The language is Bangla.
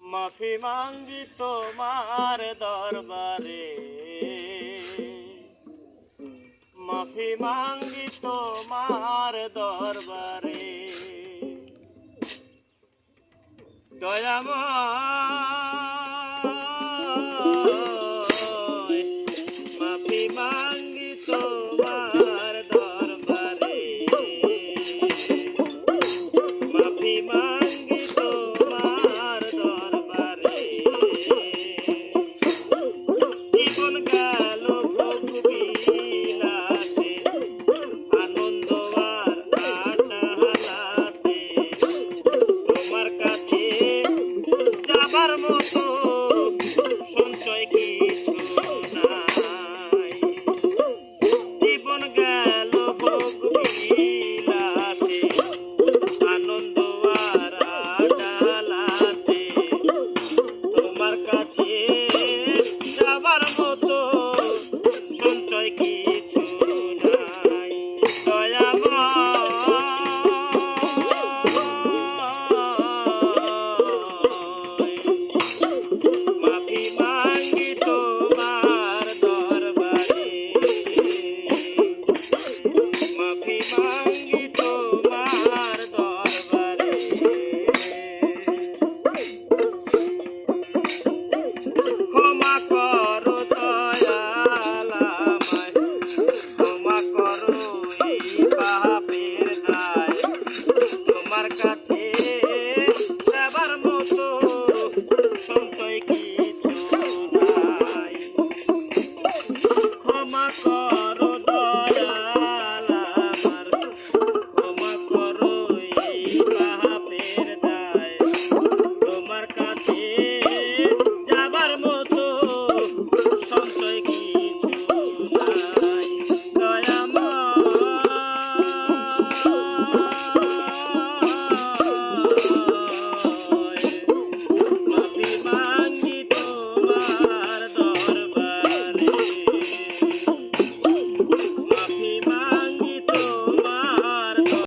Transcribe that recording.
মাফি মাঙ্গি তোমার দরবারে, মাফি মাঙ্গি তোমার দরবারে, দয়াময় মাফি মাঙ্গি তোমার দরবারে, মাফি মাঙ্গি তোমার দরবারে। জীবন গেল ভোগ বিলাসে, আনন্দ আর আটালাতে, তোমার কাছে যাবার মতো সঞ্চয় কিছু নাই। জীবন গেল ভোগ বিলাসে, আনন্দ আর আটালাতে, তোমার কাছে যাবার মতো